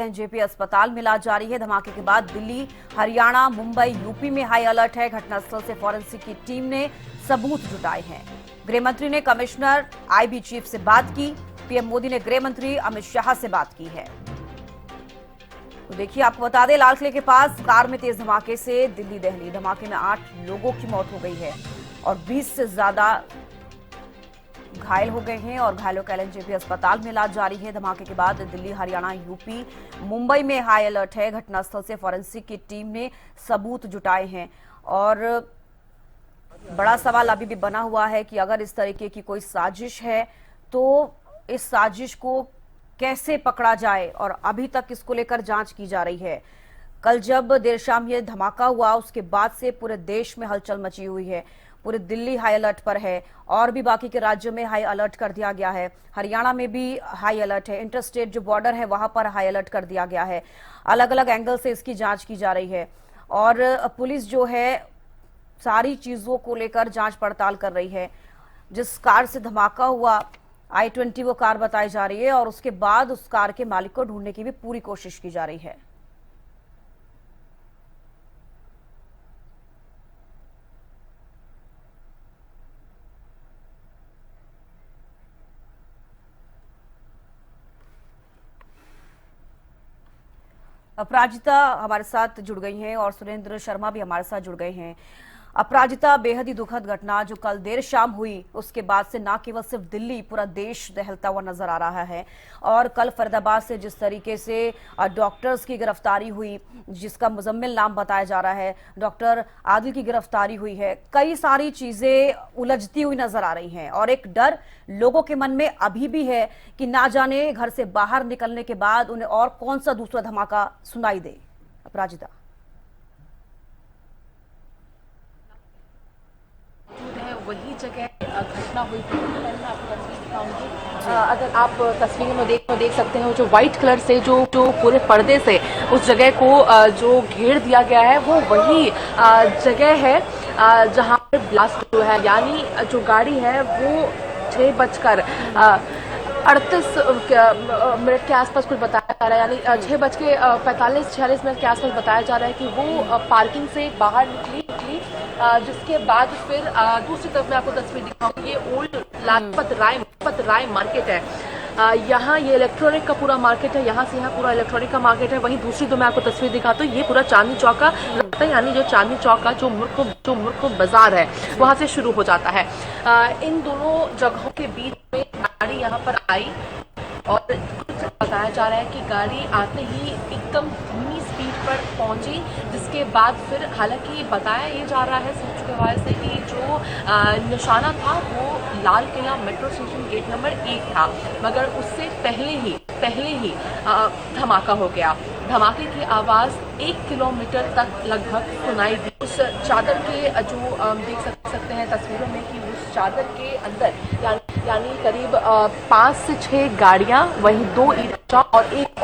LNJP अस्पताल में इलाज जारी है। धमाके के बाद दिल्ली, हरियाणा, मुंबई, यूपी में हाई अलर्ट है। घटनास्थल से फॉरेंसिक की टीम ने सबूत जुटाए हैं। गृह मंत्री ने कमिश्नर आईबी चीफ से बात की। पीएम मोदी ने गृह मंत्री अमित शाह से बात की है। तो देखिए, आपको बता दें, लाल किले के पास कार में तेज धमाके से दिल्ली दहली। धमाके में 8 लोगों की मौत हो गई है और 20 से ज्यादा घायल हो गए हैं और घायलों का एलएनजेपी अस्पताल में इलाज जारी है। धमाके के बाद दिल्ली, हरियाणा, यूपी, मुंबई में हाई अलर्ट है। घटनास्थल से फॉरेंसिक की टीम ने सबूत जुटाए हैं और बड़ा सवाल अभी भी बना हुआ है कि अगर इस तरीके की कोई साजिश है तो इस साजिश को कैसे पकड़ा जाए, और अभी तक इसको लेकर जांच की जा रही है। कल जब देर शाम ये धमाका हुआ, उसके बाद से पूरे देश में हलचल मची हुई है। पूरे दिल्ली हाई अलर्ट पर है और भी बाकी के राज्यों में हाई अलर्ट कर दिया गया है। हरियाणा में भी हाई अलर्ट है। इंटरस्टेट जो बॉर्डर है वहां पर हाई अलर्ट कर दिया गया है। अलग अलग एंगल से इसकी जांच की जा रही है और पुलिस जो है सारी चीजों को लेकर जांच पड़ताल कर रही है। जिस कार से धमाका हुआ i20 वो कार बताई जा रही है और उसके बाद उस कार के मालिक को ढूंढने की भी पूरी कोशिश की जा रही है। अपराजिता हमारे साथ जुड़ गई हैं और सुरेंद्र शर्मा भी हमारे साथ जुड़ गए हैं। अपराजिता, बेहद ही दुखद घटना जो कल देर शाम हुई, उसके बाद से न केवल सिर्फ दिल्ली, पूरा देश दहलता हुआ नजर आ रहा है। और कल फरीदाबाद से जिस तरीके से डॉक्टर्स की गिरफ्तारी हुई, जिसका मुजम्मिल नाम बताया जा रहा है, डॉक्टर आदिल की गिरफ्तारी हुई है, कई सारी चीजें उलझती हुई नजर आ रही हैं और एक डर लोगों के मन में अभी भी है कि ना जाने घर से बाहर निकलने के बाद उन्हें और कौन सा दूसरा धमाका सुनाई दे। अपराजिता, वही जगह घटना हुई थी। मैं आपको तस्वीर दिखाऊंगी। अगर आप तस्वीर में देख सकते हैं, जो व्हाइट कलर से जो पूरे पर्दे से उस जगह को जो घेर दिया गया है, वो वही जगह है जहां पर ब्लास्ट हुआ है। यानी जो गाड़ी है वो 6:38 मिनट के आसपास कुछ बताया जा रहा है, यानी 6:45-46 मिनट के आसपास बताया जा रहा है कि वो पार्किंग से बाहर निकली, जिसके बाद फिर दूसरी तरफ मैं आपको तस्वीर दिखाऊंगी। ये ओल्ड लाजपत राय मार्केट है। यहाँ ये इलेक्ट्रॉनिक का पूरा मार्केट है। यहाँ से यहाँ पूरा इलेक्ट्रॉनिक का मार्केट है। वहीं दूसरी तो मैं आपको तस्वीर दिखाता हूँ, ये पूरा चांदनी चौक का रास्ता है, यानी जो चांदनी चौक का जो मुर्ख बाजार है वहाँ से शुरू हो जाता है। इन दोनों जगहों के बीच में गाड़ी यहाँ पर आई और कुछ बताया जा रहा है कि गाड़ी आते ही एकदम धीमी स्पीड पर पहुंची, जिसके बाद फिर हालांकि बताया ये जा रहा है सूत्रों के हवाले से कि जो निशाना था वो Lal Qila metro station gate number 1 था, मगर उससे पहले ही धमाका हो गया। धमाके की आवाज़ 1 किलोमीटर तक लगभग सुनाई दी। उस चादर के जो देख सकते हैं तस्वीरों में कि उस चादर के अंदर यानी करीब 5 से 6 गाड़ियां, वहीं 2 ई-रिक्शा और एक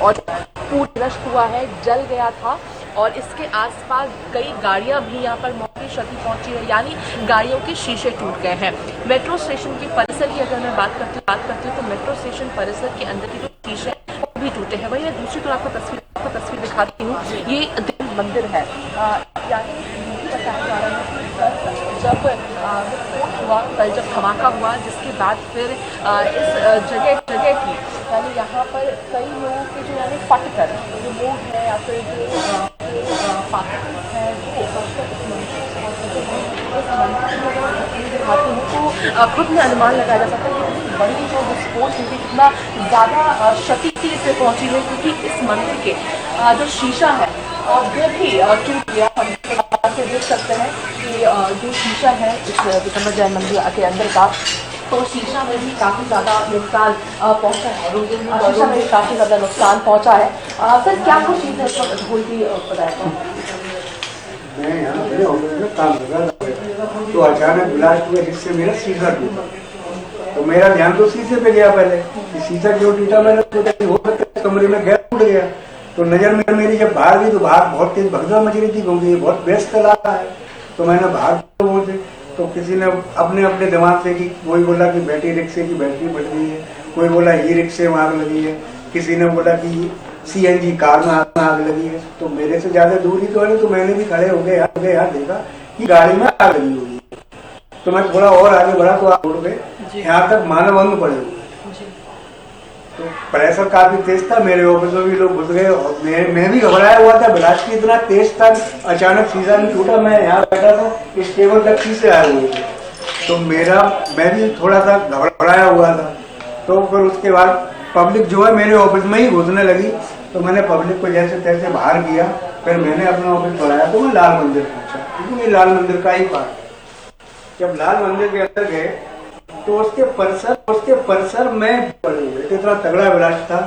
ऑटो पूरा नष्ट हुआ है, जल गया था। और इसके आसपास कई गाड़ियां भी यहाँ पर मौके क्षति पहुंची है, यानी गाड़ियों के शीशे टूट गए हैं। मेट्रो स्टेशन के परिसर की अगर मैं बात करती हूँ तो मेट्रो स्टेशन परिसर के अंदर के जो शीशे वो भी टूटे हैं। वही मैं दूसरी तरफ आपको तस्वीर दिखाती हूँ। ये दिल मंदिर है, यानी बताया जा रहा है कि जब विस्फोट हुआ, कल जब धमाका हुआ, जिसके बाद फिर इस जगह की यानी यहाँ पर कई लोगों के जो यानी फटकर जो लोग हैं या फिर जो पाकिस्तान है दिखाती हूँ तो खुद में अनुमान लगाया जा सकता है कि बड़ी जो विस्फोट हुई कितना ज़्यादा क्षति से पहुँची है, क्योंकि इस मंदिर के जो शीशा है वो भी टूट गया। हम देख सकते हैं कि जो शीशा है इस विक्रम जैन मंदिर के अंदर का, तो शीशा में भी काफ़ी ज़्यादा नुकसान पहुँचा है। शीशा में भी काफ़ी ज़्यादा नुकसान पहुँचा है। सर, क्या कुछ चीज़ें हुई थी बताया? मैं यहाँ खड़े होकर में काम कर रहा था तो अचानक ब्लास्ट हुआ, जिससे मेरा शीशा टूटा। तो मेरा ध्यान तो शीशे पे गया पहले कि शीशा क्यों टूटा। मैंने सोचा कि हो सकता है कमरे में गैस टूट गया। तो नजर में मेरी जब बाहर गई तो बाहर बहुत तेज भगदड़ मच रही थी, क्योंकि ये बहुत व्यस्त इलाका है। तो मैंने बाहर लोगों से, तो किसी ने अपने दिमाग से कि कोई बोला कि बैटरी रिक्शे की बैटरी फट गई है, कोई बोला ई रिक्शे में आग लगी है, किसी ने बोला कि सीएनजी कार में आग लगी है। तो मेरे से ज्यादा दूर ही तो है, तो मैंने भी खड़े हो गए यहाँ देखा कि गाड़ी में आग लगी हुई है। तो मैं थोड़ा और आगे बढ़ा तो आग उड़ गए, यहाँ तक मानवबंद पड़े हुए। तो प्रेशर काफी तेज था, मेरे ऑफिस में भी लोग घुस गए और मैं भी घबराया हुआ था। ब्लास्ट इतना तेज था, अचानक शीशा नहीं टूटा, मैं यहाँ बैठा था, इस टेबल तक शीशे आए हुए थे। तो मैं भी थोड़ा सा घबराया हुआ था। तो फिर उसके बाद पब्लिक जो है मेरे ऑफिस में ही घुसने लगी, तो मैंने पब्लिक को जैसे तैसे बाहर किया। फिर मैंने अपना ऑफिस बढ़ाया तो मैं लाल मंदिर पहुंचा, क्योंकि ये लाल मंदिर का ही पार्ट। जब लाल मंदिर के अंदर गए तो उसके परिसर में पड़े हुए थे, इतना तगड़ा ब्लास्ट था।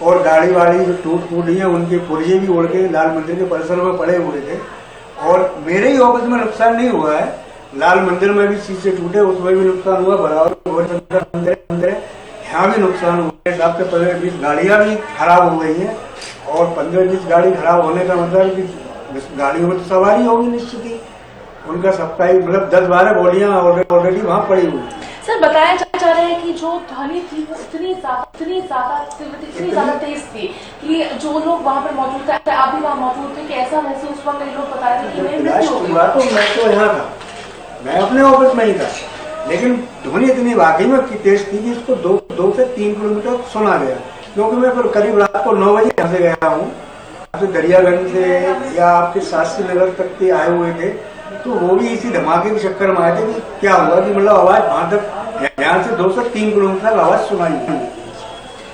और गाड़ी वाड़ी जो टूट फूटी है, उनके पुर्जे भी उड़ के लाल मंदिर के परिसर में पड़े हुए थे। और मेरे ही ऑफिस में नुकसान नहीं हुआ है, लाल मंदिर में भी शीशे टूटे, उसमें भी नुकसान हुआ। बराबर यहाँ भी नुकसान हुआ। हिसाब से 15-20 गाड़ियाँ भी खराब हो गई हैं। और 15-20 गाड़ी खराब होने का मतलब कि गाड़ियों में तो सवारी होगी निश्चित ही, उनका सबका ही मतलब 10-12 बॉडियाँ ऑलरेडी वहाँ पड़ी हुई। सर बताया जा रहा है कि जो ध्वनि थी वो इतनी ज्यादा तेज थी कि जो लोग वहाँ पर मौजूद थे, आप भी वहाँ मौजूद थे, कि ऐसा महसूस हुआ, कई लोग बता रहे थे कि मेरी मृत्यु हो गई। तो मैं तो यहाँ था, मैं अपने ऑफिस में ही था, लेकिन ध्वनि इतनी वाकई में तेज थी कि इसको 2 से 3 किलोमीटर सुना गया। क्योंकि मैं फिर करीब रात को 9 बजे यहाँ से गया हूँ, आपसे दरियागंज से या आपके शास्त्री नगर तक के आए हुए थे। तो वो भी इसी धमाके के चक्कर में आए थे कि क्या हुआ कि मतलब आवाज वहां तक, यहाँ से 2 से 3 किलोमीटर तक आवाज सुनाई।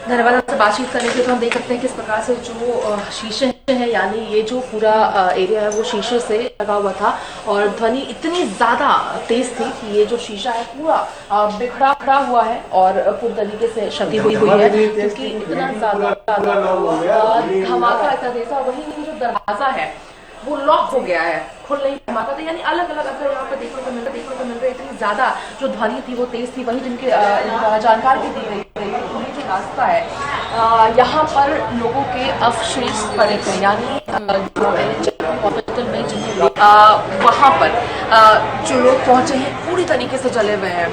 धन्यवाद। से बातचीत करने के तो हम देख सकते हैं किस प्रकार से जो शीशे हैं, यानी ये जो पूरा एरिया है वो शीशे से लगा हुआ था और ध्वनि इतनी ज्यादा तेज थी कि ये जो शीशा है पूरा बिखरा हुआ है और पूरी तरीके से क्षति हुई है, क्योंकि इतना ज्यादा धमाका इतना तेज था। वही जो दरवाजा है वो लॉक हो गया है, खुल नहीं पाता था। यानी अलग अलग अगर यहाँ पे देखने को मिल रहा है इतनी ज्यादा जो ध्वनि थी वो तेज थी। वही जिनके जानकारी भी दी गई जो रास्ता है यहाँ पर लोगों के अवशेष पड़े थे, यानी हॉस्पिटल में जिनके वहाँ पर जो लोग पहुंचे हैं पूरी तरीके से जले हुए हैं,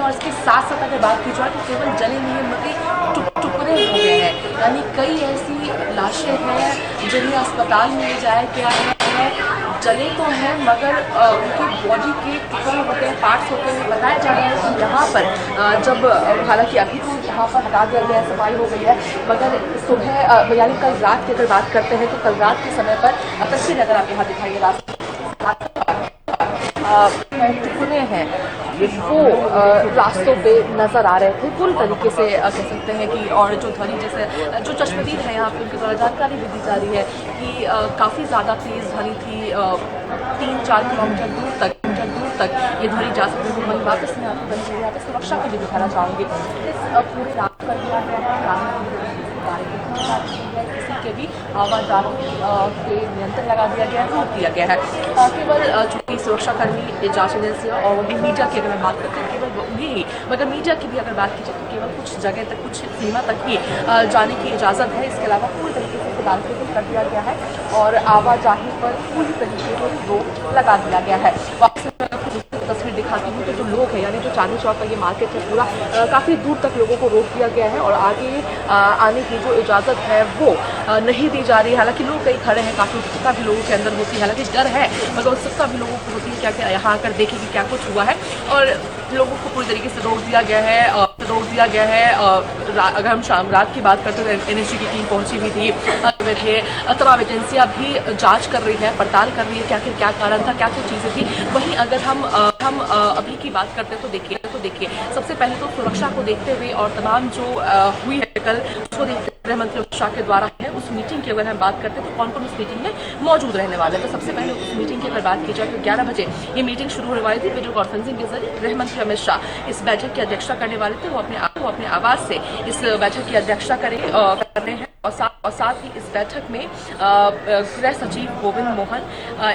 और इसके साथ साथ अगर बात की जाए तो केवल जले नहीं है बल्कि टुकड़े हो गए हैं। यानी कई ऐसी लाशें हैं जिन्हें अस्पताल में ले जाया गया है, जले तो हैं मगर उनकी बॉडी के टुकड़े होते हैं, पार्ट्स होते हैं। बताया जा रहा है कि यहाँ पर जब हालांकि अभी तो यहाँ पर हटा दिया गया है, सफाई हो गई है, मगर सुबह यानी कल रात की अगर बात करते हैं तो कल रात के समय पर तस्वीर अगर आप यहाँ दिखाइए, टुकड़े हैं वो रास्तों पे नजर आ रहे थे पूरी तरीके से कह सकते हैं कि। और जो ध्वनि जैसे जो चश्मदीद है यहाँ पे उनके द्वारा जानकारी भी दी जा रही है कि काफ़ी ज़्यादा तेज़ ध्वनि थी, 3-4 किलोमीटर दूर तक ये ध्वनि जा सकती है। वहीं वापस मैं आपको बनी यहाँ पे सुरक्षा को भी दिखाना चाहूँगी। इस पूरे रात कर दिया है किसी के भी आवाजाही पे नियंत्रण लगा दिया गया है, रोक दिया गया है। केवल चूंकि सुरक्षाकर्मी, जांच एजेंसी और वही मीडिया की अगर बात करते हैं केवल वही ही, मगर मीडिया की भी अगर बात की जाए तो केवल कुछ जगह तक, कुछ सीमा तक ही जाने की इजाज़त है। इसके अलावा पूरी तरीके से बालकनी कर दिया गया है और आवाजाही पर पूरी तरीके से रोक लगा दिया गया है। तस्वीर दिखाती हूँ तो जो लोग हैं यानी जो चांदनी चौक का ये मार्केट है पूरा काफ़ी दूर तक लोगों को रोक दिया गया है और आगे आने की जो इजाज़त है वो नहीं दी जा रही है। हालांकि लोग कई खड़े हैं, काफ़ी उत्सुकता भी लोगों के अंदर होती है, हालांकि डर है मगर उत्सुकता भी लोगों को होती है क्या यहाँ आकर देखें कि क्या कुछ हुआ है। और लोगों को पूरी तरीके से रोक दिया गया है। अगर हम रात की बात करते हैं तो NSG की टीम पहुंची हुई थी, तमाम एजेंसियां भी जांच कर रही है, पड़ताल कर रही है कि आखिर क्या कारण था, क्या कुछ चीज़ें थी। वहीं अगर हम अभी की बात करते हैं तो देखिए सबसे पहले तो सुरक्षा को देखते हुए और तमाम जो हुई है कल उसको देखते हुए गृह मंत्री अमित शाह के द्वारा है उस मीटिंग की अगर हम बात करते हैं तो कौन कौन उस मीटिंग में मौजूद रहने वाले हैं। तो सबसे पहले उस मीटिंग की अगर बात की जाए तो 11 बजे ये मीटिंग शुरू होने वाली थी। वीडियो कॉन्फ्रेंसिंग के जरिए गृह मंत्री अमित शाह इस बैठक की अध्यक्षता करने वाले थे। वो अपने आवास से इस बैठक की अध्यक्षता कर रहे हैं और साथ ही इस बैठक में गृह सचिव गोविंद मोहन,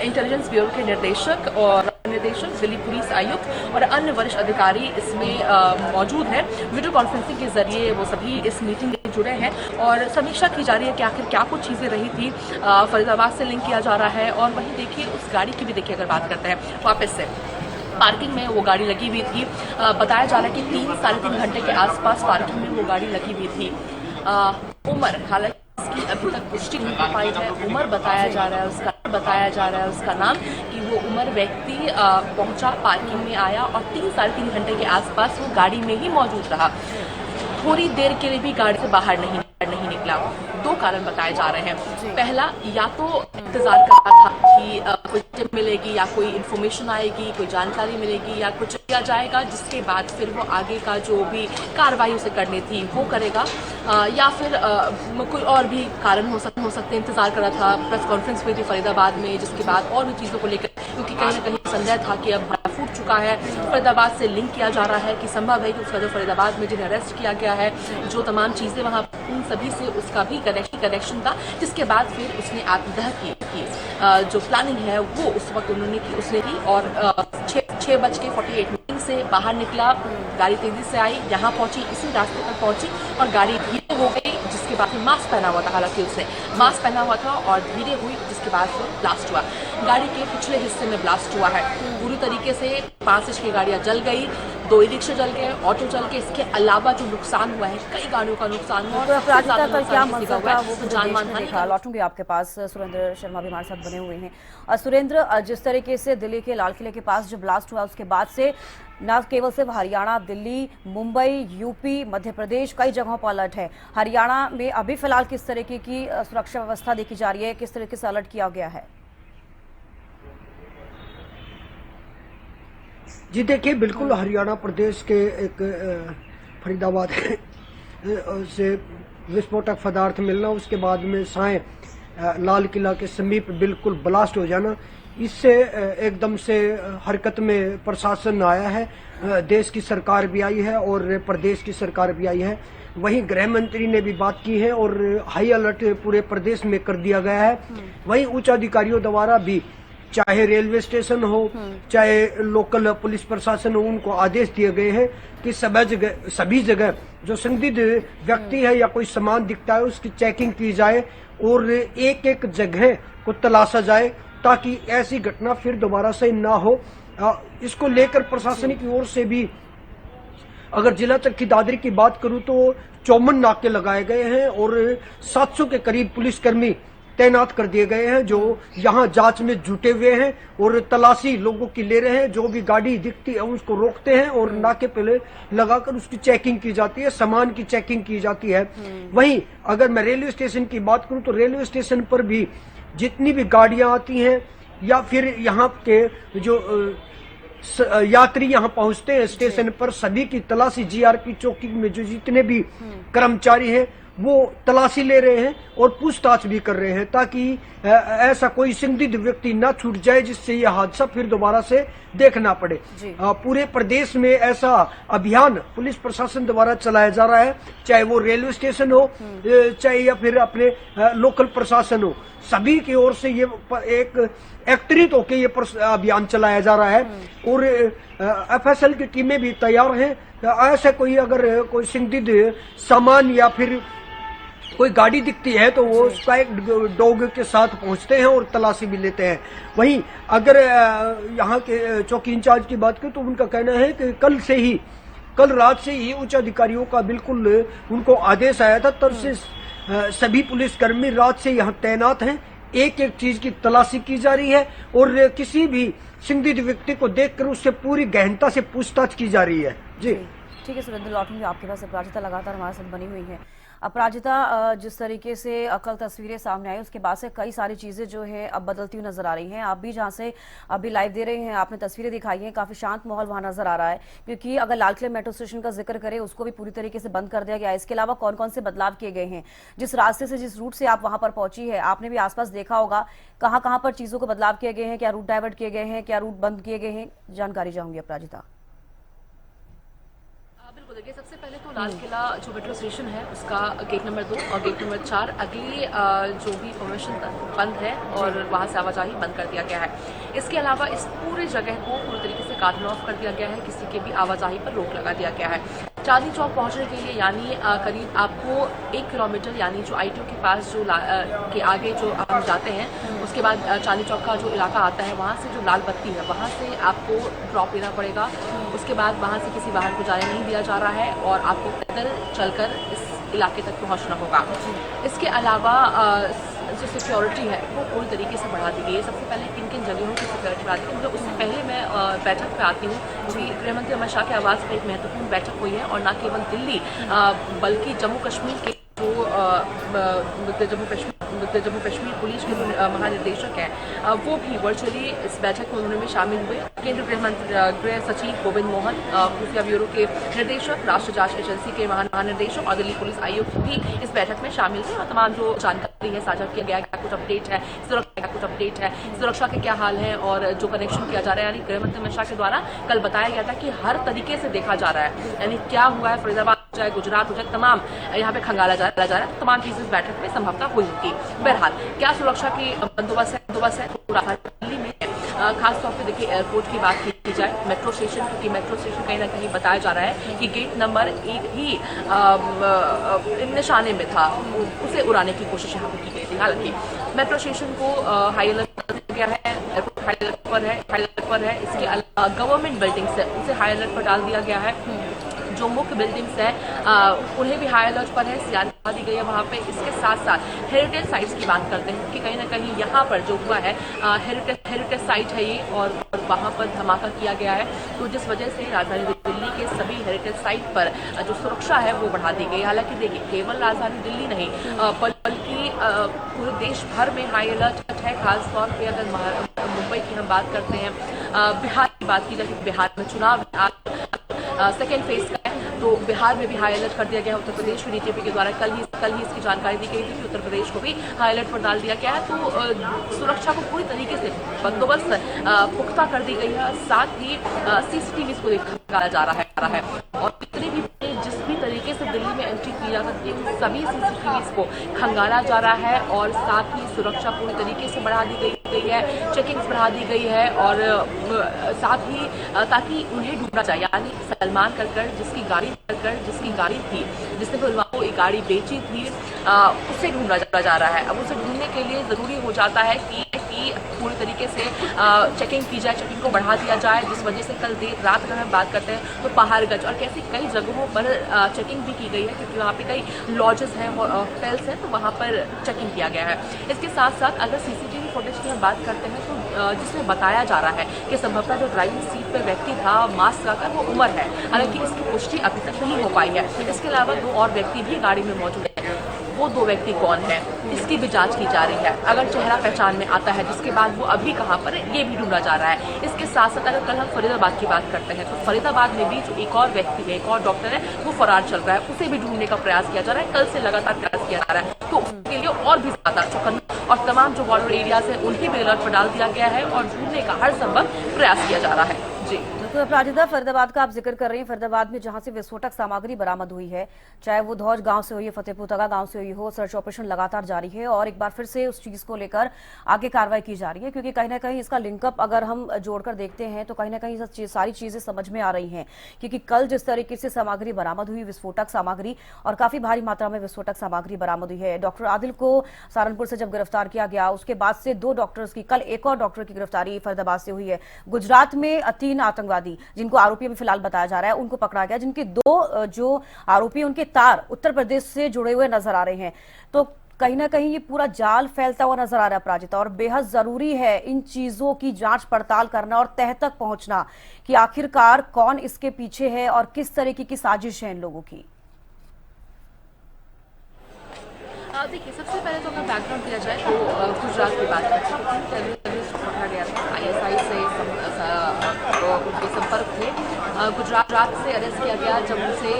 इंटेलिजेंस ब्यूरो के निदेशक दिल्ली पुलिस आयुक्त और अन्य वरिष्ठ अधिकारी इसमें मौजूद हैं। वीडियो कॉन्फ्रेंसिंग के जरिए वो सभी इस मीटिंग में जुड़े हैं और समीक्षा की जा रही है कि आखिर क्या कुछ चीज़ें रही थी। फरीदाबाद से लिंक किया जा रहा है और वहीं देखिए उस गाड़ी की भी देखिए अगर बात करते हैं वापस से पार्किंग में वो गाड़ी लगी हुई थी। बताया जा रहा है कि 3-3.5 घंटे के आसपास पार्किंग में वो गाड़ी लगी हुई थी। उमर, हालांकि इसकी अभी तक पुष्टि नहीं हो पाई है। उमर बताया जा रहा है उसका नाम, कि वो उमर व्यक्ति पहुंचा, पार्किंग में आया और 3-3.5 घंटे के आसपास वो गाड़ी में ही मौजूद रहा। थोड़ी देर के लिए भी गाड़ी से बाहर नहीं निकला। 2 कारण बताए जा रहे हैं। पहला, या तो इंतजार कर रहा था कि कोई टिप मिलेगी या कोई इन्फॉर्मेशन आएगी, कोई जानकारी मिलेगी या कुछ किया जाएगा, जिसके बाद फिर वो आगे का जो भी कार्रवाई उसे करनी थी वो करेगा, या फिर कोई और भी कारण हो सकते। इंतजार कर रहा था, प्रेस कॉन्फ्रेंस हुई थी फरीदाबाद में, जिसके बाद और भी चीज़ों को लेकर, क्योंकि कहीं ना कहीं संदेह था कि अब बड़ा फूट चुका है। फरीदाबाद से लिंक किया जा रहा है कि संभव है कि उसका जो फरीदाबाद में जिन्हें अरेस्ट किया गया है, जो तमाम चीज़ें वहाँ, उन सभी से उसका भी कनेक्शन था, जिसके बाद फिर उसने आत्मदाह की। जो प्लानिंग है वो उस वक्त उसने की और 6:48 से बाहर निकला, गाड़ी तेजी से आई, यहाँ पहुंची, इसी रास्ते पर पहुंची और गाड़ी धीरे हो गई, जिसके बाद मास्क पहना हुआ था, हालांकि उसने मास्क पहना हुआ था, और धीरे हुई, जिसके बाद फिर ब्लास्ट हुआ। गाड़ी के पिछले हिस्से में ब्लास्ट हुआ है। पूरी तरीके से 5 की गाड़ियां जल गई, 2 ई-रिक्शा जल गए, ऑटो जल के, इसके अलावा जो नुकसान हुआ है, कई गाड़ियों का नुकसान हुआ। तो अपराजिता का क्या मंजर था वो जान देखा। लौटूंगी आपके पास, सुरेंद्र शर्मा भी हमारे साथ बने हुए हैं। सुरेंद्र, जिस तरीके से दिल्ली के लाल किले के पास जो ब्लास्ट हुआ, उसके बाद से न केवल सिर्फ हरियाणा, दिल्ली, मुंबई, यूपी, मध्य प्रदेश, कई जगहों पर अलर्ट है। हरियाणा में अभी फिलहाल किस तरीके की सुरक्षा व्यवस्था देखी जा रही है, किस तरीके से अलर्ट किया गया है? जी देखिए, बिल्कुल हरियाणा प्रदेश के एक फरीदाबाद से विस्फोटक पदार्थ मिलना, उसके बाद में साए लाल किला के समीप बिल्कुल ब्लास्ट हो जाना, इससे एकदम से हरकत में प्रशासन आया है। देश की सरकार भी आई है और प्रदेश की सरकार भी आई है। वहीं गृह मंत्री ने भी बात की है और हाई अलर्ट पूरे प्रदेश में कर दिया गया है। वहीं उच्च अधिकारियों द्वारा भी, चाहे रेलवे स्टेशन हो, चाहे लोकल पुलिस प्रशासन हो, उनको आदेश दिए गए हैं कि सभी जगह जो संदिग्ध व्यक्ति है या कोई सामान दिखता है उसकी चेकिंग की जाए और एक जगह को तलाशा जाए, ताकि ऐसी घटना फिर दोबारा से ना हो। इसको लेकर प्रशासन की ओर से भी, अगर जिला चक्की दादरी की बात करूं तो 54 नाके लगाए गए हैं और 700 के करीब पुलिसकर्मी तैनात कर दिए गए हैं, जो यहाँ जांच में जुटे हुए हैं और तलाशी लोगों की ले रहे हैं। जो भी गाड़ी दिखती है उसको रोकते हैं और नाके पे लगाकर उसकी चेकिंग की जाती है, सामान की चेकिंग की जाती है। वहीं अगर मैं रेलवे स्टेशन की बात करूं तो रेलवे स्टेशन पर भी जितनी भी गाड़ियां आती हैं या फिर यहाँ के जो यात्री यहाँ पहुंचते हैं स्टेशन पर, सभी की तलाशी जीआरपी चौकी में जो जितने भी कर्मचारी हैं वो तलाशी ले रहे हैं और पूछताछ भी कर रहे हैं, ताकि ऐसा कोई संदिग्ध व्यक्ति ना छूट जाए जिससे यह हादसा फिर दोबारा से देखना पड़े। पूरे प्रदेश में ऐसा अभियान पुलिस प्रशासन द्वारा चलाया जा रहा है, चाहे वो रेलवे स्टेशन हो, चाहे या फिर अपने लोकल प्रशासन हो, सभी की ओर से ये एक एकत्रित होकर ये अभियान चलाया जा रहा है और एफएसएल की टीमें भी तैयार हैं। ऐसा कोई अगर कोई संदिग्ध सामान या फिर कोई गाड़ी दिखती है तो वो स्पाइक डॉग के साथ पहुंचते हैं और तलाशी भी लेते हैं। वहीं अगर यहाँ के चौकी इंचार्ज की बात करें तो उनका कहना है कि कल रात से ही उच्च अधिकारियों का बिल्कुल उनको आदेश आया था, तब से सभी पुलिसकर्मी रात से यहाँ तैनात हैं। एक चीज की तलाशी की जा रही है और किसी भी संदिग्ध व्यक्ति को देखकर उससे पूरी गहनता से पूछताछ की जा रही है। जी ठीक है सुरेंद्र, लौटूंगी आपके पास। अपराजिता लगातार हमारे साथ बनी हुई है। अपराजिता, जिस तरीके से कल तस्वीरें सामने आई उसके बाद से कई सारी चीजें जो है अब बदलती हुई नजर आ रही हैं। आप भी जहां से अभी लाइव दे रहे हैं, आपने तस्वीरें दिखाई हैं, काफी शांत माहौल वहां नजर आ रहा है, क्योंकि अगर लाल किले मेट्रो स्टेशन का जिक्र करें उसको भी पूरी तरीके से बंद कर दिया गया है। इसके अलावा कौन कौन से बदलाव किए गए हैं? जिस रास्ते से, जिस रूट से आप वहां पर पहुंची है, आपने भी आसपास देखा होगा, कहाँ कहाँ पर चीजों को बदलाव किए गए हैं, क्या रूट डाइवर्ट किए गए हैं, क्या रूट बंद किए गए हैं, जानकारी चाहूंगी अपराजिता। बिल्कुल, देखिए सबसे पहले तो लाल किला जो मेट्रो स्टेशन है उसका गेट नंबर 2 और गेट नंबर 4 अगली जो भी इन्फॉर्मेशन बंद है और वहाँ से आवाजाही बंद कर दिया गया है। इसके अलावा इस पूरी जगह को पूरी तरीके से कार्डन ऑफ कर दिया गया है, किसी के भी आवाजाही पर रोक लगा दिया गया है। चांदनी चौक पहुंचने के लिए यानी करीब आपको 1 किलोमीटर यानी जो ITO के पास जो के आगे जो हम जाते हैं उसके बाद चांदनी चौक का जो इलाका आता है वहाँ से जो लाल बत्ती है वहाँ से आपको ड्रॉप लेना पड़ेगा। उसके बाद वहाँ से किसी वाहन को जाने नहीं दिया जा रहा है और आपको पैदल चलकर इस इलाके तक पहुंचना होगा। इसके अलावा जो सिक्योरिटी है वो पूरी तरीके से बढ़ा दी गई है। सबसे पहले किन किन जगहों की सिक्योरिटी बढ़ा दी गई है, मतलब उससे पहले मैं बैठक पे आती हूँ कि गृहमंत्री अमित शाह के आवास पर एक महत्वपूर्ण बैठक हुई है और न केवल दिल्ली बल्कि जम्मू कश्मीर के जो जम्मू कश्मीर पुलिस के जो महानिदेशक हैं वो भी वर्चुअली इस बैठक में उन्होंने भी शामिल हुए। केंद्रीय गृह सचिव गोविंद मोहन, खुफिया ब्यूरो के निदेशक, राष्ट्रीय जांच एजेंसी के महानिदेशक और दिल्ली पुलिस आयुक्त भी इस बैठक में शामिल थे और तमाम जो जानकारी है साझा किया गया, क्या कुछ अपडेट है, सुरक्षा के क्या हाल है और जो कनेक्शन किया जा रहा है। यानी गृहमंत्री अमित शाह के द्वारा कल बताया गया था कि हर तरीके से देखा जा रहा है, यानी क्या हुआ है फरीदाबाद हो जाए, गुजरात हो जाए, तमाम यहाँ पे खंगाला जा रहा है, तमाम चीजें इस बैठक में संभवतः हुई होगी। बहरहाल क्या सुरक्षा की बंदोबस्त है पूरा दिल्ली में। खास तौर पे देखिए एयरपोर्ट की बात की जाए, मेट्रो स्टेशन, क्योंकि मेट्रो स्टेशन कहीं ना कहीं बताया जा रहा है कि गेट नंबर 1 ही निशाने में था, उसे उड़ाने की कोशिश यहाँ पे की गई थी। हालांकि मेट्रो स्टेशन को हाई अलर्ट कर दिया गया है, एयरपोर्ट हाई अलर्ट पर है। इसके अलावा गवर्नमेंट बिल्डिंग्स है उसे हाई अलर्ट पर डाल दिया गया है। जो मुख्य बिल्डिंग्स हैं उन्हें भी हाई अलर्ट पर है, सियारी लगा दी गई है वहाँ पे। इसके साथ साथ हेरिटेज साइट्स की बात करते हैं कि कहीं ना कहीं यहाँ पर जो हुआ है हेरिटेज साइट है ये और वहाँ पर धमाका किया गया है, तो जिस वजह से राजधानी दिल्ली के सभी हेरिटेज साइट पर जो सुरक्षा है वो बढ़ा दी गई। हालांकि देखिए केवल राजधानी दिल्ली नहीं बल्कि पूरे देश भर में हाई अलर्ट है। खास तौर पर अगर मुंबई की हम बात करते हैं, बिहार की बात की जाए, बिहार में चुनाव सेकेंड फेज का है, तो बिहार में भी हाई अलर्ट कर दिया गया है। उत्तर प्रदेश में डीजीपी के द्वारा कल ही इसकी जानकारी दी गई थी कि उत्तर प्रदेश को भी हाई अलर्ट पर डाल दिया गया है। तो सुरक्षा को पूरी तरीके से बंदोबस्त पुख्ता कर दी गई है। साथ ही सीसीटीवी को देखा जा रहा है और कितने भी जिस भी तरीके से दिल्ली में एंट्री की जा सकती है सभी सीसीटीवी को खंगाला जा रहा है और साथ ही सुरक्षा पूरी तरीके से बढ़ा दी गई है, चेकिंग्स बढ़ा दी गई है और साथ ही ताकि उन्हें ढूंढा जाए, यानी सलमान करकर जिसकी गाड़ी थी, जिसने पुलवामा को एक गाड़ी बेची थी, उसे ढूंढा जा रहा है। अब उसे ढूंढने के लिए जरूरी हो जाता है कि पूरी तरीके से चेकिंग की जाए, चेकिंग को बढ़ा दिया जाए, जिस वजह से कल देर रात अगर हम बात करते हैं तो पहाड़गंज और कैसी कई जगहों पर चेकिंग भी की गई है, क्योंकि वहाँ पे कई लॉजेस हैं, होटल्स हैं, तो वहाँ पर चेकिंग किया गया है। इसके साथ साथ अगर सीसीटीवी फुटेज की हम बात करते हैं तो जिसमें बताया जा रहा है कि संभवतः जो ड्राइविंग सीट पर व्यक्ति था मास्क लगाकर वो उमर है, हालांकि इसकी पुष्टि अभी तक नहीं हो पाई है। इसके अलावा 2 और व्यक्ति भी गाड़ी में मौजूद है, वो 2 व्यक्ति कौन है इसकी भी जांच की जा रही है। अगर चेहरा पहचान में आता है जिसके बाद वो अभी कहाँ पर है ये भी ढूंढा जा रहा है। इसके साथ साथ अगर कल हम फरीदाबाद की बात करते हैं तो फरीदाबाद में भी जो एक और व्यक्ति है, एक और डॉक्टर है, वो फरार चल रहा है, उसे भी ढूंढने का प्रयास किया जा रहा है। कल से लगातार प्रयास किया जा रहा है, तो उसके लिए और भी ज्यादा चौकन्ना और तमाम जो बॉर्डर एरियाज है उन्हें भी अलर्ट पर डाल दिया गया है और ढूंढने का हर संभव प्रयास किया जा रहा है। जी तो अपराजिता, फरीदाबाद का आप जिक्र कर रही हैं। फरीदाबाद में जहां से विस्फोटक सामग्री बरामद हुई है, चाहे वो धौज गांव से हुई है, फतेहपुर तगा गांव से हुई हो, सर्च ऑपरेशन लगातार जारी है और एक बार फिर से उस चीज को लेकर आगे कार्रवाई की जा रही है, क्योंकि कहीं ना कहीं इसका लिंकअप अगर हम जोड़कर देखते हैं तो कहीं ना कहीं सारी चीजें समझ में आ रही हैं। क्योंकि कल जिस तरीके से सामग्री बरामद हुई, विस्फोटक सामग्री, और काफी भारी मात्रा में विस्फोटक सामग्री बरामद हुई है। डॉक्टर आदिल को सहारनपुर से जब गिरफ्तार किया गया, उसके बाद से 2 डॉक्टर्स की, कल एक और डॉक्टर की गिरफ्तारी फरीदाबाद से हुई है। गुजरात में 3 आतंकवादी जिनको आरोपी अभी फिलहाल बताया जा रहा है उनको पकड़ा गया, जिनके 2 जो आरोपी उनके तार उत्तर प्रदेश से जुड़े हुए नजर आ रहे हैं। तो कहीं ना कहीं ये पूरा जाल फैलता हुआ नजर आ रहा है अपराजिता, और बेहद जरूरी है इन चीजों की जांच पड़ताल करना और तह तक पहुंचना कि आखिरकार कौन इसके पीछे है और किस तरीके की साजिश है इन लोगों की। देखिए सबसे पहले तो अगर बैकग्राउंड दिया जाए तो गुजरात की बात करते हैं, पकड़ा गया था ISI से उनके संपर्क थे। गुजरात से अरेस्ट किया गया। जब उनसे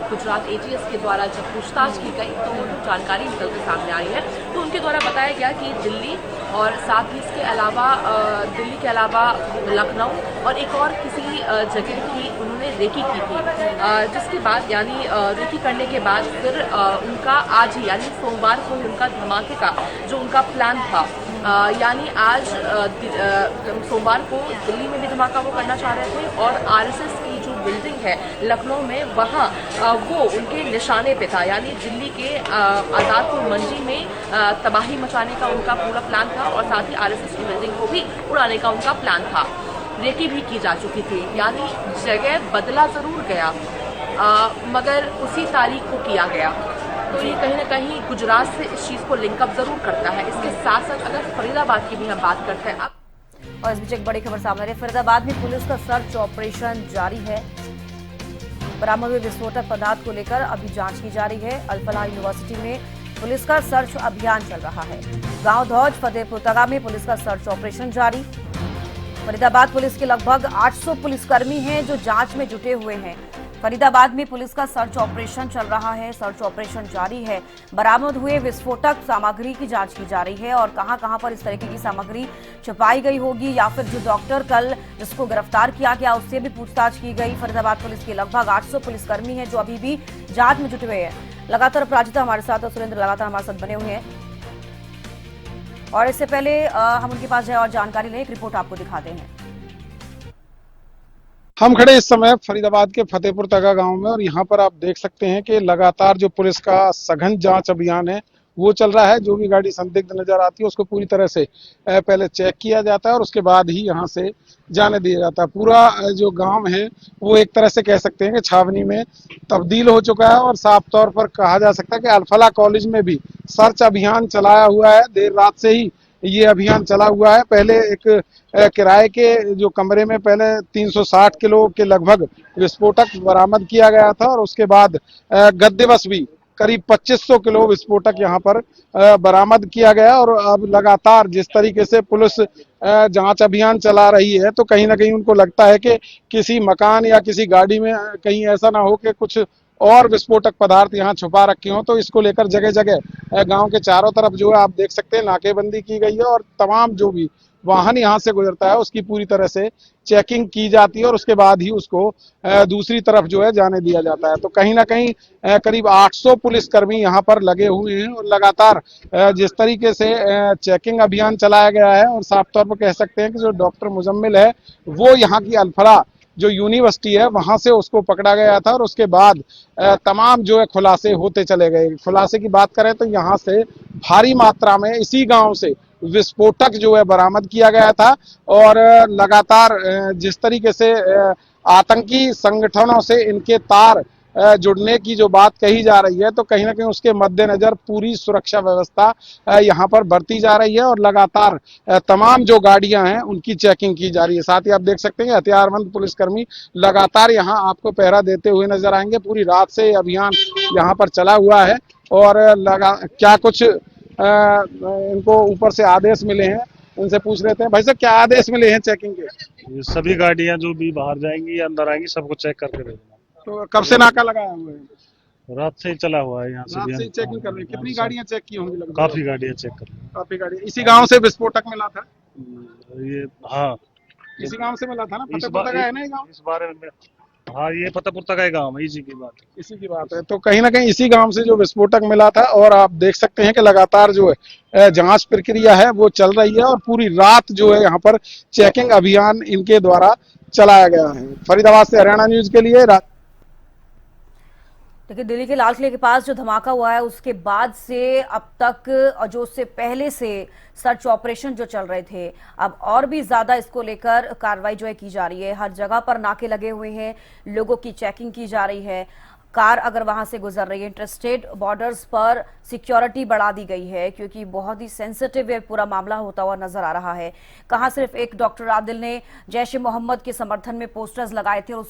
गुजरात ATS के द्वारा जब पूछताछ की गई तो जो जानकारी निकल कर सामने आई है तो उनके द्वारा बताया गया कि दिल्ली और साथ ही इसके अलावा दिल्ली के अलावा लखनऊ और एक और किसी जगह की उन्होंने रेकी की थी, जिसके बाद यानी रेकी करने के बाद फिर उनका आज ही यानी सोमवार को उनका धमाके का जो उनका प्लान था, यानी आज सोमवार को दिल्ली में भी धमाका वो करना चाह रहे थे और RSS की जो बिल्डिंग है लखनऊ में वहाँ वो उनके निशाने पे था, यानी दिल्ली के आज़ादपुर मंडी में तबाही मचाने का उनका पूरा प्लान था और साथ ही RSS की बिल्डिंग को भी उड़ाने का उनका प्लान था। रेकी भी की जा चुकी थी, यानी जगह बदला ज़रूर गया मगर उसी तारीख को किया गया। तो ये कहीं ना कहीं गुजरात से इस चीज़ को लिंकअप जरूर करता है। इसके साथ साथ अगर फरीदाबाद की भी हम बात करते हैं अब, और इस बीच एक बड़ी खबर सामने आ रही है। फरीदाबाद में पुलिस का सर्च ऑपरेशन जारी है। बरामद हुए विस्फोटक पदार्थ को लेकर अभी जांच की जा रही है। अल-फलाह यूनिवर्सिटी में पुलिस का सर्च अभियान चल रहा है। गांव धौज फतेहपुर तगा में पुलिस का सर्च ऑपरेशन जारी। फरीदाबाद पुलिस के लगभग 800 पुलिसकर्मी हैं जो जांच में जुटे हुए हैं। फरीदाबाद में पुलिस का सर्च ऑपरेशन चल रहा है। सर्च ऑपरेशन जारी है। बरामद हुए विस्फोटक सामग्री की जांच की जा रही है और कहां-कहां पर इस तरीके की सामग्री छुपाई गई होगी या फिर जो डॉक्टर कल जिसको गिरफ्तार किया गया उससे भी पूछताछ की गई। फरीदाबाद पुलिस के लगभग 800 पुलिसकर्मी हैं जो अभी भी जांच में जुटे हुए हैं। लगातार अपराजिता हमारे साथ और सुरेंद्र लगातार हमारे साथ बने हुए हैं और इससे पहले हम उनके पास जाए और जानकारी लें, एक रिपोर्ट आपको दिखाते हैं। हम खड़े इस समय फरीदाबाद के फतेहपुर तगा गांव में और यहाँ पर आप देख सकते हैं कि लगातार जो पुलिस का सघन जांच अभियान है वो चल रहा है। जो भी गाड़ी संदिग्ध नजर आती है उसको पूरी तरह से पहले चेक किया जाता है और उसके बाद ही यहाँ से जाने दिया जाता है। पूरा जो गांव है वो एक तरह से कह सकते हैं कि छावनी में तब्दील हो चुका है और साफ तौर पर कहा जा सकता है कि अल-फलाह कॉलेज में भी सर्च अभियान चलाया हुआ है। देर रात से ही ये अभियान चला हुआ है। पहले एक किराए के जो कमरे में पहले 360 किलो के लगभग विस्फोटक बरामद किया गया था और उसके बाद गद्देवश भी करीब 2500 किलो विस्फोटक यहाँ पर बरामद किया गया। और अब लगातार जिस तरीके से पुलिस जांच अभियान चला रही है तो कहीं ना कहीं उनको लगता है कि किसी मकान या किसी गाड़ी में कहीं ऐसा ना हो कि कुछ और विस्फोटक पदार्थ यहाँ छुपा रखे हों। तो इसको लेकर जगह जगह गांव के चारों तरफ जो है आप देख सकते हैं नाकेबंदी की गई है और तमाम जो भी वाहन यहाँ से गुजरता है उसकी पूरी तरह से चेकिंग की जाती है और उसके बाद ही उसको दूसरी तरफ जो है जाने दिया जाता है। तो कहीं ना कहीं करीब 800 पुलिसकर्मी यहाँ पर लगे हुए हैं और लगातार जिस तरीके से चेकिंग अभियान चलाया गया है और साफ तौर पर कह सकते हैं कि जो डॉक्टर मुजम्मिल है वो यहाँ की अल-फलाह जो यूनिवर्सिटी है वहां से उसको पकड़ा गया था और उसके बाद तमाम जो है खुलासे होते चले गए। खुलासे की बात करें तो यहाँ से भारी मात्रा में इसी गांव से विस्फोटक जो है बरामद किया गया था और लगातार जिस तरीके से आतंकी संगठनों से इनके तार जुड़ने की जो बात कही जा रही है तो कहीं ना कहीं उसके मद्देनजर पूरी सुरक्षा व्यवस्था यहाँ पर बरती जा रही है और लगातार तमाम जो गाड़ियां हैं उनकी चेकिंग की जा रही है। साथ ही आप देख सकते हैं हथियारबंद पुलिसकर्मी लगातार यहाँ आपको पहरा देते हुए नजर आएंगे। पूरी रात से अभियान यहाँ पर चला हुआ है और क्या कुछ इनको ऊपर से आदेश मिले हैं उनसे पूछ लेते हैं। भाई साहब क्या आदेश मिले हैं चेकिंग के? सभी गाड़ियां जो भी बाहर जाएंगी या अंदर आएंगी सबको चेक करके भेजना। तो कब से नाका लगाया हुआ है? रात से ही चला हुआ है यहाँ से। रात से ही चेकिंग कर रहे हैं। कितनी गाड़ियां चेक की होंगी लगभग? काफी गाड़ियां चेक कर रही काफी गाड़ियां। इसी गांव से विस्फोटक मिला था? ये हाँ इसी गांव से मिला था ना? इस फतेहपुर तगा है ना ये गांव? इस बारे में हाँ ये फतेहपुर तक का गाँव है। इसी की बात है। इसी की बात है। तो कहीं ना कहीं इसी गांव से जो विस्फोटक मिला था और आप देख सकते हैं कि लगातार जो है जांच प्रक्रिया है वो चल रही है और पूरी रात जो है यहाँ पर चेकिंग अभियान इनके द्वारा चलाया गया है। फरीदाबाद से हरियाणा न्यूज के लिए देखिए, दिल्ली के लाल किले के पास जो धमाका हुआ है उसके बाद से अब तक और जो उससे पहले से सर्च ऑपरेशन जो चल रहे थे अब और भी ज्यादा इसको लेकर कार्रवाई जो है की जा रही है। हर जगह पर नाके लगे हुए हैं, लोगों की चेकिंग की जा रही है। कार अगर वहां से गुजर रही है, इंटरस्टेट बॉर्डर्स पर सिक्योरिटी बढ़ा दी गई है क्योंकि बहुत ही सेंसिटिव है पूरा मामला होता हुआ नजर आ रहा है। कहां सिर्फ एक डॉक्टर आदिल ने जैश ए मोहम्मद के समर्थन में पोस्टर्स लगाए थे और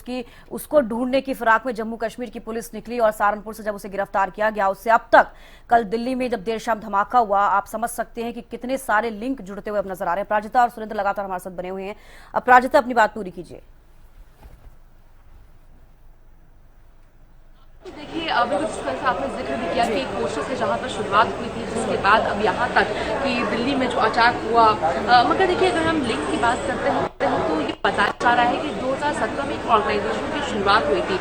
उसको ढूंढने की फिराक में जम्मू कश्मीर की पुलिस निकली और सहारनपुर से जब उसे गिरफ्तार किया गया उससे अब तक कल दिल्ली में जब देर शाम धमाका हुआ, आप समझ सकते हैं कि कितने सारे लिंक जुड़ते हुए अब नजर आ रहे हैं। अपराजिता और सुरेंद्र लगातार हमारे साथ बने हुए हैं। अपराजिता अपनी बात पूरी कीजिए। देखिए अभी जिस तरह से आपने जिक्र भी किया कि कोशिश से जहाँ पर शुरुआत हुई थी जिसके बाद अब यहाँ तक कि दिल्ली में जो अटैक हुआ, मगर देखिए अगर हम लिंक की बात करते हैं तो ये बताया जा रहा है कि 2017 में एक ऑर्गेनाइजेशन की शुरुआत हुई थी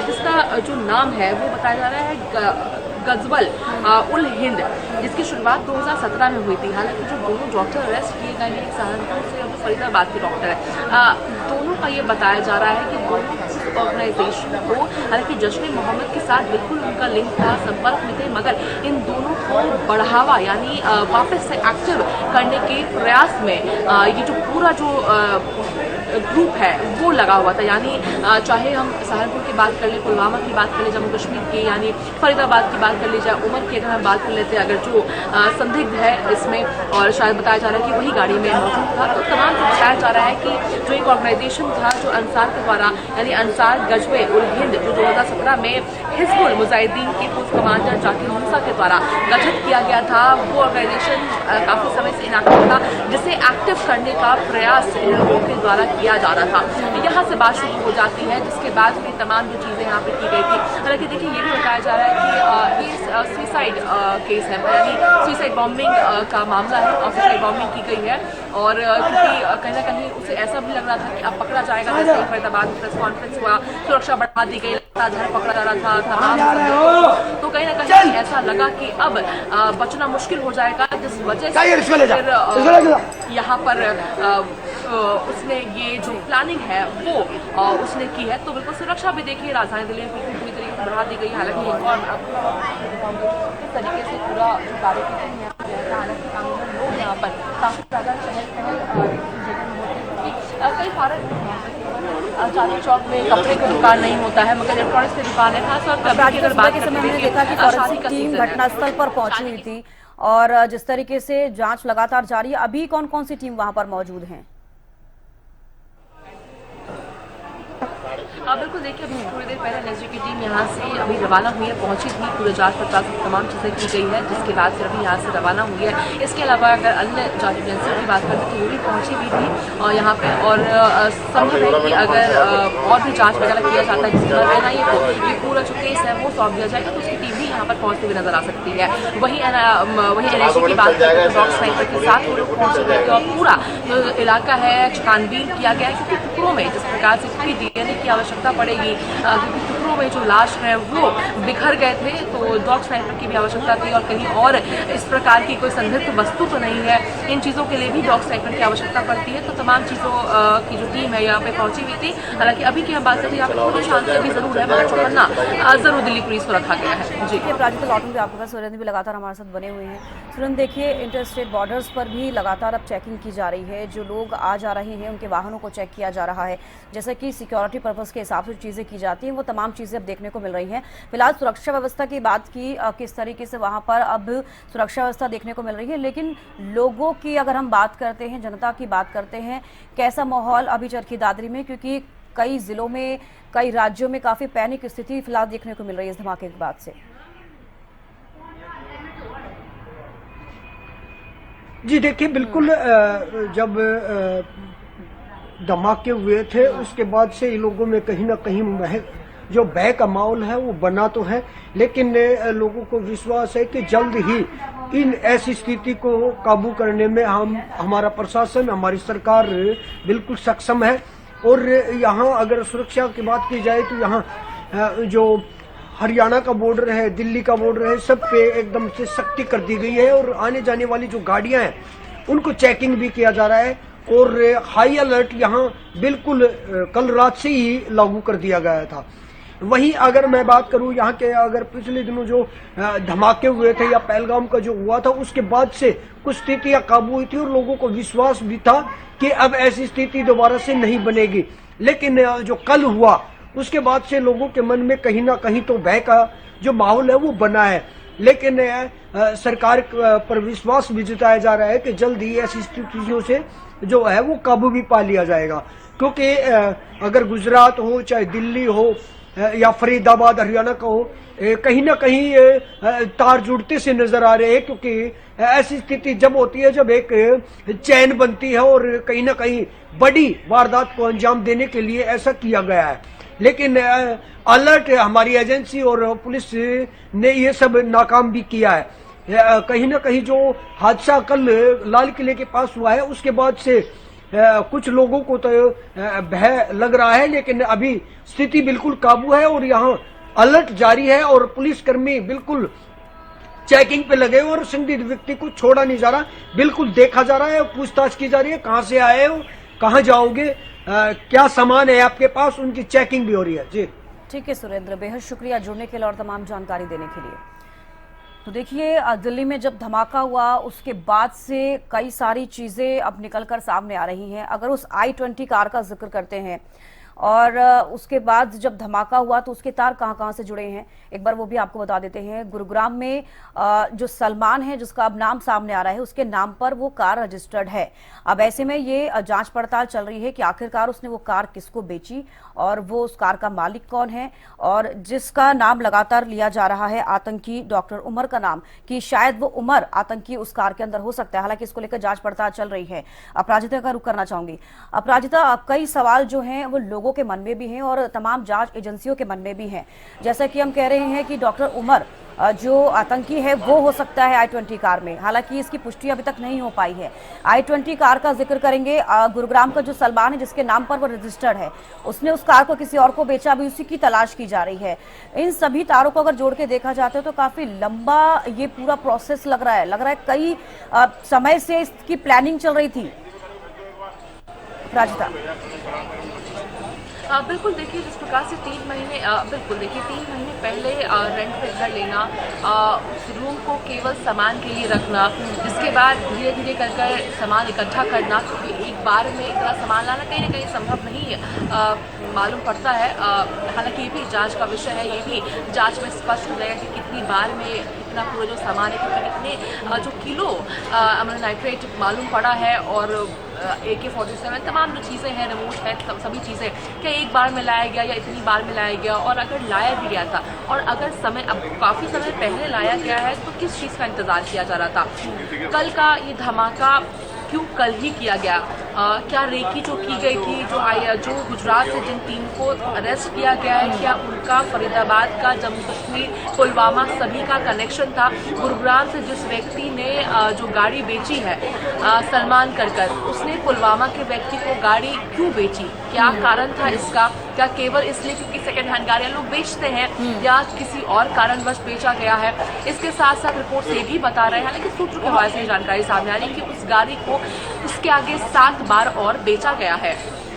जिसका जो नाम है वो बताया जा रहा है गजवल उल हिंद, जिसकी शुरुआत 2017 में हुई थी। हालांकि जो दोनों डॉक्टर अरेस्ट किए गए हैं सहारनपुर से और फरीदाबाद के डॉक्टर है, दोनों का ये बताया जा रहा है कि दोनों ऑर्गेनाइजेशन को हालांकि जश्न ए मोहम्मद के साथ बिल्कुल उनका लिंक था, संपर्क में थे, मगर इन दोनों को बढ़ावा यानी वापस से एक्टिव करने के प्रयास में ये जो पूरा जो ग्रुप है वो लगा हुआ था। यानी चाहे हम सहारनपुर की बात कर लें, पुलवामा की बात कर लें, जम्मू कश्मीर की यानी फरीदाबाद की बात बात कर ली जाए, उम्र की अगर हम बात कर लेते हैं, अगर जो संदिग्ध है इसमें और शायद बताया जा रहा है कि वही गाड़ी में मौजूद था, तो तमाम जो बताया जा रहा है कि जो एक ऑर्गेनाइजेशन था जो अंसार के द्वारा यानी अंसार गजवे उल हिंद जो 2017 में हिजबुल मुजाहिदीन के पूर्व कमांडर जाकिर मूसा के द्वारा गठित किया गया था, वो ऑर्गेनाइजेशन काफ़ी समय से इनएक्टिव था, जिसे एक्टिव करने का प्रयास इन लोगों के द्वारा किया जा रहा था। यहाँ से बात शुरू हो जाती है, जिसके बाद में तमाम जो चीज़ें यहाँ पर की गई थी। हालांकि देखिए ये भी बताया जा रहा है कि ये सुसाइड केस है, यानी सुसाइड बॉम्बिंग का मामला है और सुसाइड बॉम्बिंग की गई है। और क्योंकि कहीं ना कहीं उसे ऐसा भी लग रहा था कि अब पकड़ा जाएगा, जैसे ही फरीदाबाद में प्रेस कॉन्फ्रेंस हुआ, सुरक्षा बढ़ा दी गई, घर पकड़ा जा रहा था तमाम, तो कहीं ना कहीं ऐसा लगा कि अब बचना मुश्किल हो जाएगा, जिस वजह से फिर यहाँ पर उसने ये जो प्लानिंग है वो उसने की है। तो बिल्कुल सुरक्षा भी देखिए राजधानी दिल्ली में बिल्कुल पूरी तरीके से बढ़ा दी गई। हालांकि एक और किस तरीके से पूरा जो कार्यक्रम यहाँ पे है, हालांकि कानून लोग यहाँ पर काफी ज्यादा चहल पहल कई भारत चांदनी चौक में कपड़े की दुकान नहीं होता है, मगर इलेक्ट्रॉनिक्स की दुकान है। खासतौर पर अगर बात के समय हमने देखा कि फॉरेंसिक टीम घटनास्थल पर पहुंची हुई थी और जिस तरीके से जांच लगातार जारी है, अभी कौन कौन सी टीम वहां पर मौजूद हैं? बिल्कुल देखिए, अभी थोड़ी देर पहले एनएसजी की टीम यहाँ से अभी रवाना हुई है, पहुंची थी, पूरे जांच पड़ताल तमाम चीज़ें की गई है, जिसके बाद फिर अभी यहाँ से रवाना हुई है। इसके अलावा अगर अन्य जांच एजेंसियों की बात करें तो वो भी पहुंची भी थी और यहाँ पे, और संभव है कि अगर और भी जाँच वगैरह किया जाता है जिसके बाद एनआईए को ये पूरा जो केस है वो सौंप दिया जाएगा, तो उसकी टीम भी यहाँ पर पहुँचती हुई नजर आ सकती है। वहीं एनआईए की बात करें तो डॉग स्नाइपर के साथ वो लोग पहुँच गए और पूरा जो इलाका है छानबीन किया गया है, क्योंकि टुकड़ों में जिस प्रकार से पूरी डीएनए की आवश्यकता पड़ेगी, क्योंकि टुकड़ों में जो लाश है वो बिखर गए थे, तो डॉग स्नाइपर की भी आवश्यकता थी और कहीं और इस प्रकार की कोई संदिग्ध वस्तु तो नहीं है। इन चीज़ों के लिए भी डॉग स्नाइपर की आवश्यकता पड़ती है, तो तमाम चीज़ों की जो टीम है यहाँ पे पहुंची हुई थी। हालांकि अभी की हम बात करते हैं, यहाँ पे थोड़ी शांति अभी जरूर है, मगर चौकन्ना जरूर दिल्ली पुलिस को रखा गया है। जी प्राची, लौटूंगी आपके पास। सुरेंद्र भी लगातार हमारे साथ बने हुए हैं। सुरेंद्र, देखिए इंटर स्टेट बॉर्डर्स पर भी लगातार अब चेकिंग की जा रही है, जो लोग आ जा रहे हैं उनके वाहनों को चेक किया जा रहा है, जैसे कि सिक्योरिटी पर्पस के हिसाब से चीज़ें की जाती हैं, वो तमाम चीज़ें अब देखने को मिल रही हैं। फिलहाल सुरक्षा व्यवस्था की बात की, किस तरीके से वहाँ पर अब सुरक्षा व्यवस्था देखने को मिल रही है, लेकिन लोगों की अगर हम बात करते हैं, जनता की बात करते हैं, कैसा माहौल अभी चरखी दादरी में, क्योंकि कई जिलों में, कई राज्यों में काफ़ी पैनिक स्थिति फिलहाल देखने को मिल रही है इस धमाके के बाद से? जी देखिए, बिल्कुल जब धमाके हुए थे उसके बाद से इन लोगों में कहीं ना कहीं जो भय का माहौल है वो बना तो है, लेकिन लोगों को विश्वास है कि जल्द ही इन ऐसी स्थिति को काबू करने में हमारा प्रशासन, हमारी सरकार बिल्कुल सक्षम है। और यहाँ अगर सुरक्षा की बात की जाए तो यहाँ जो हरियाणा का बॉर्डर है, दिल्ली का बॉर्डर है, सब पे एकदम से सख्ती कर दी गई है और आने जाने वाली जो गाड़ियां हैं उनको चेकिंग भी किया जा रहा है और हाई अलर्ट यहाँ बिल्कुल कल रात से ही लागू कर दिया गया था। वहीं अगर मैं बात करूं यहाँ के, अगर पिछले दिनों जो धमाके हुए थे या पहलगाम का जो हुआ था उसके बाद से कुछ स्थितियां काबू हुई थी और लोगों को विश्वास भी था कि अब ऐसी स्थिति दोबारा से नहीं बनेगी, लेकिन जो कल हुआ उसके बाद से लोगों के मन में कहीं ना कहीं तो भय का जो माहौल है वो बना है। लेकिन सरकार पर विश्वास भी जताया जा रहा है कि जल्द ही ऐसी स्थितियों से जो है वो काबू भी पा लिया जाएगा, क्योंकि अगर गुजरात हो, चाहे दिल्ली हो या फरीदाबाद हरियाणा का हो, कहीं ना कहीं तार जुड़ते से नजर आ रहे हैं, क्योंकि ऐसी स्थिति जब होती है जब एक चैन बनती है और कहीं ना कहीं बड़ी वारदात को अंजाम देने के लिए ऐसा किया गया है। लेकिन अलर्ट हमारी एजेंसी और पुलिस ने ये सब नाकाम भी किया है। कहीं ना कहीं जो हादसा कल लाल किले के पास हुआ है उसके बाद से कुछ लोगों को तो भय लग रहा है, लेकिन अभी स्थिति बिल्कुल काबू है और यहाँ अलर्ट जारी है और पुलिसकर्मी बिल्कुल चेकिंग पे लगे और संदिग्ध व्यक्ति को छोड़ा नहीं जा रहा, बिल्कुल देखा जा रहा है, पूछताछ की जा रही है, कहाँ से आए हो, कहाँ जाओगे, क्या सामान है आपके पास, उनकी चेकिंग भी हो रही है। जी ठीक है सुरेंद्र, बेहद शुक्रिया जुड़ने के लिए और तमाम जानकारी देने के लिए। तो देखिए, दिल्ली में जब धमाका हुआ उसके बाद से कई सारी चीजें अब निकलकर सामने आ रही हैं। अगर उस i20 कार का जिक्र करते हैं, और उसके बाद जब धमाका हुआ तो उसके तार कहां से जुड़े हैं, एक बार वो भी आपको बता देते हैं। गुरुग्राम में जो सलमान है, जिसका अब नाम सामने आ रहा है, उसके नाम पर वो कार रजिस्टर्ड है। अब ऐसे में ये जांच पड़ताल चल रही है कि आखिरकार उसने वो कार किसको बेची और वो उस कार का मालिक कौन है, और जिसका नाम लगातार लिया जा रहा है आतंकी डॉक्टर उमर का नाम, कि शायद वो उमर आतंकी उस कार के अंदर हो सकता है। हालांकि इसको लेकर जांच पड़ताल चल रही है। अपराजिता का रुख करना चाहूंगी। अपराजिता, कई सवाल जो हैं वो लोगों के मन में भी हैं और तमाम जांच एजेंसियों के मन में भी हैं। जैसा कि हम कह रहे हैं कि डॉक्टर उमर जो आतंकी है वो हो सकता है i20 कार में, हालांकि इसकी पुष्टि अभी तक नहीं हो पाई है। i20 कार का जिक्र करेंगे। गुरुग्राम का जो सलमान है, जिसके नाम पर वो रजिस्टर्ड है, उसने उस कार को किसी और को बेचा, अभी उसी की तलाश की जा रही है। इन सभी तारों को अगर जोड़ के देखा जाता है तो काफी लंबा ये पूरा प्रोसेस लग रहा है कई समय से इसकी प्लानिंग चल रही थी। राजिता, बिल्कुल देखिए, जिस प्रकार से 3 महीने पहले रेंट पे घर लेना, उस रूम को केवल सामान के लिए रखना, जिसके बाद धीरे धीरे कर सामान इकट्ठा करना, क्योंकि एक बार में इतना सामान लाना कहीं ना कहीं संभव नहीं मालूम पड़ता है। हालांकि ये भी जांच का विषय है, ये भी जांच में स्पष्ट हो जाएगा कि कितनी बार में इतना पूरा जो सामान है, क्योंकि कितने जो किलो अमोनियम नाइट्रेट मालूम पड़ा है, और AK-47 तमाम जो चीज़ें हैं, रिमोट है, सभी चीज़ें क्या एक बार में लाया गया या इतनी बार में लाया गया, और अगर लाया भी गया था और अगर अब काफ़ी समय पहले लाया गया है तो किस चीज़ का इंतज़ार किया जा रहा था। कल का ये धमाका क्यों कल ही किया गया? क्या रेकी जो की गई थी, जो गुजरात से जिन 3 को अरेस्ट किया गया है, क्या उनका फरीदाबाद का, जम्मू कश्मीर, पुलवामा सभी का कनेक्शन था? गुरुग्राम से जिस व्यक्ति ने जो गाड़ी बेची है, सलमान कर उसने पुलवामा के व्यक्ति को गाड़ी क्यों बेची? क्या कारण था इसका? क्या केवल इसलिए क्योंकि सेकेंड हैंड गाड़ियाँ लोग बेचते हैं, या किसी और कारणवश बेचा गया है? इसके साथ साथ रिपोर्ट से भी बता रहे हैं, हालांकि सूत्र के हवाले से जानकारी सामने आ रही है कि उस गाड़ी को उसके आगे 7 बार और बेचा गया है।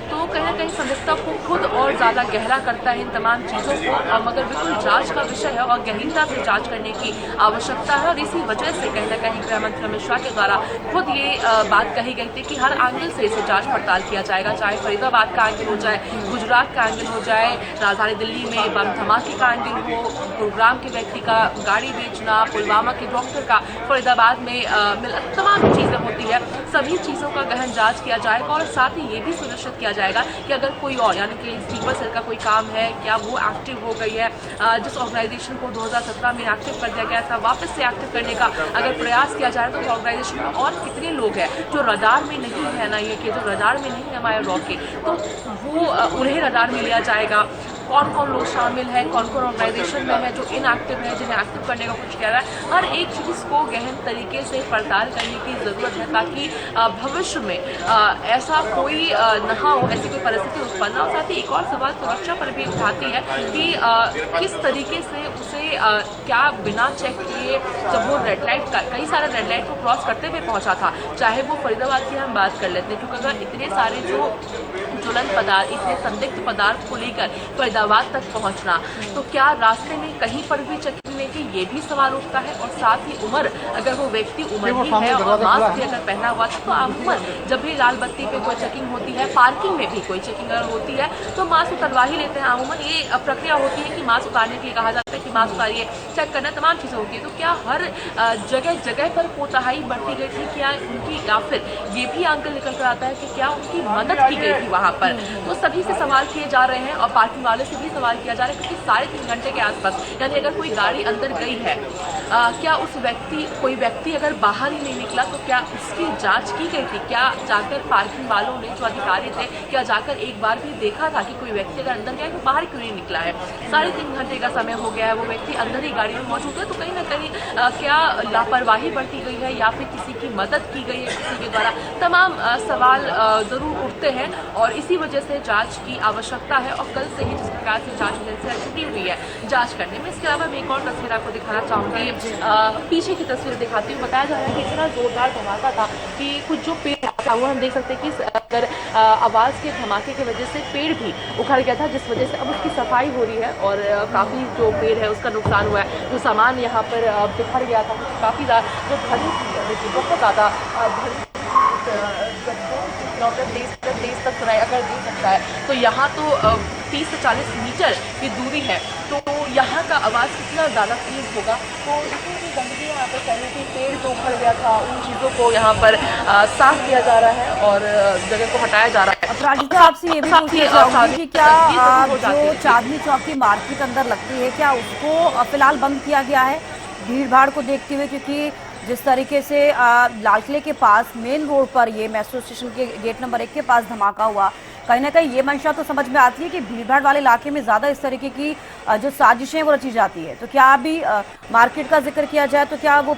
तो कहीं ना कहीं संदिग्धता को खुद और ज़्यादा गहरा करता है इन तमाम चीज़ों को, मगर बिल्कुल जांच का विषय है और गहनता से जांच करने की आवश्यकता है। और इसी वजह से कहीं ना कहीं गृह मंत्री अमित शाह के द्वारा खुद ये बात कही गई थी कि हर एंगल से इसे जांच पड़ताल किया जाएगा, चाहे फरीदाबाद का एंगल हो जाए, गुजरात का एंगल हो जाए, राजधानी दिल्ली में बम धमाके का एंगल हो, गुरुग्राम के व्यक्ति का गाड़ी बेचना, पुलवामा के डॉक्टर का फरीदाबाद में तमाम चीज़ें होती है, सभी चीज़ों का गहन जाँच किया जाएगा। और साथ ही ये भी सुनिश्चित किया जाएगा कि अगर कोई और, यानी कि स्लीपर सेल का कोई काम है, क्या वो एक्टिव हो गई है? जिस ऑर्गेनाइजेशन को 2017 में एक्टिव कर दिया गया था, वापस से एक्टिव करने का अगर प्रयास किया जाए तो ऑर्गेनाइजेशन में और कितने लोग हैं जो रडार में नहीं है, ना ये कि जो रडार में नहीं है हमारे रॉ के, तो वो उन्हें रडार में लिया जाएगा। कौन कौन लोग शामिल हैं, कौन कौन ऑर्गेनाइजेशन में है जो इनएक्टिव है, जिन्हें एक्टिव करने का कुछ कह रहा है, हर एक चीज़ को गहन तरीके से पड़ताल करने की ज़रूरत है, ताकि भविष्य में ऐसा कोई न हो, ऐसी कोई परिस्थिति उत्पन्न हो। साथ ही एक और सवाल सुरक्षा पर भी उठाती है कि किस तरीके से उसे क्या बिना चेक किए, जब वो रेड लाइट, कई सारे रेड लाइट को क्रॉस करते हुए पहुँचा था, चाहे वो फरीदाबाद की हम बात कर लेते हैं, क्योंकि अगर इतने सारे जो ज्वलंत पदार्थ, इतने संदिग्ध पदार्थ को लेकर फरीदाबाद तक पहुंचना, तो क्या रास्ते में कहीं पर भी चेकिंग नहीं की? ये भी सवाल उठता है। और साथ ही उमर, अगर वो व्यक्ति उमर ही है और मास्क भी अगर पहना हुआ था, तो आमूमन जब भी लाल बत्ती पे कोई चेकिंग होती है, पार्किंग में भी कोई चेकिंग अगर होती है, तो मास्क उतरवा ही लेते हैं। आमूमन ये प्रक्रिया होती है कि मास्क उतारने के लिए कहा जाता है कि मास्क उतारिए, चेक करना, तमाम चीज़ें होती है। तो क्या हर जगह जगह पर कोताही बरती गई थी क्या उनकी, या फिर ये भी अंकल निकल कर आता है कि क्या उनकी मदद की गई थी वहाँ पर? तो सभी से सवाल किए जा रहे हैं और पार्किंग वाले से भी सवाल किया जा रहा है, क्योंकि 3.5 घंटे के आसपास, यानी अगर कोई गाड़ी अंदर गई है, क्या कोई व्यक्ति अगर बाहर ही नहीं निकला, तो क्या उसकी जांच की गई थी? क्या जाकर पार्किंग वालों ने, जो अधिकारी थे, क्या जाकर एक बार भी देखा था कि कोई व्यक्ति अगर अंदर गया तो बाहर क्यों नहीं निकला है? 3.5 घंटे का समय हो गया है, वो व्यक्ति अंदर ही गाड़ी में मौजूद है, तो कहीं ना कहीं क्या लापरवाही बरती गई है या फिर किसी की मदद की गई है किसी के द्वारा? तमाम सवाल ज़रूर उठते हैं और इसी वजह से जांच की आवश्यकता है। और कल से ही जिस प्रकार से जांच एजेंसियां जुटी हुई है जांच करने में। इसके अलावा मैं एक और तस्वीर आपको दिखाना चाहूँगी, पीछे की तस्वीर दिखाती हूँ। बताया जा रहा है कि इतना जोरदार धमाका था कि कुछ जो पेड़ हुआ, हम देख सकते हैं कि अगर आवाज़ के धमाके की वजह से पेड़ भी उखड़ गया था, जिस वजह से अब उसकी सफाई हो रही है और काफ़ी जो पेड़ है उसका नुकसान हुआ है। जो सामान यहाँ पर बिखर गया था, काफ़ी ज़्यादा जो भरी थी, बहुत ज़्यादा भरी किलोमीटर तेज तक सुनाई अगर दे सकता है, तो यहाँ तो 30 से 40 मीटर की दूरी है, तो यहाँ का आवाज़ कितना ज़्यादा तेज होगा। तो जितनी भी गंदगी यहाँ पर फैली थी, पेड़ जो उखड़ गया था, उन चीज़ों को यहाँ पर साफ किया जा रहा है और जगह को हटाया जा रहा है। अपराजिता, आपसे ये भी पूछना चाहूंगी कि क्या जो चांदनी चौक की मार्केट अंदर लगती है, क्या उसको फिलहाल बंद किया गया है भीड़ भाड़ को देखते हुए? क्योंकि जिस तरीके से लाल किले के पास मेन रोड पर ये मेट्रो स्टेशन के गेट नंबर 1 के पास धमाका हुआ, कहीं ना कहीं ये मंशा तो समझ में आती है कि भीड़भाड़ वाले इलाके में ज्यादा इस तरीके की जो साजिशें वो रची जाती है। तो क्या अभी मार्केट का जिक्र किया जाए तो क्या वो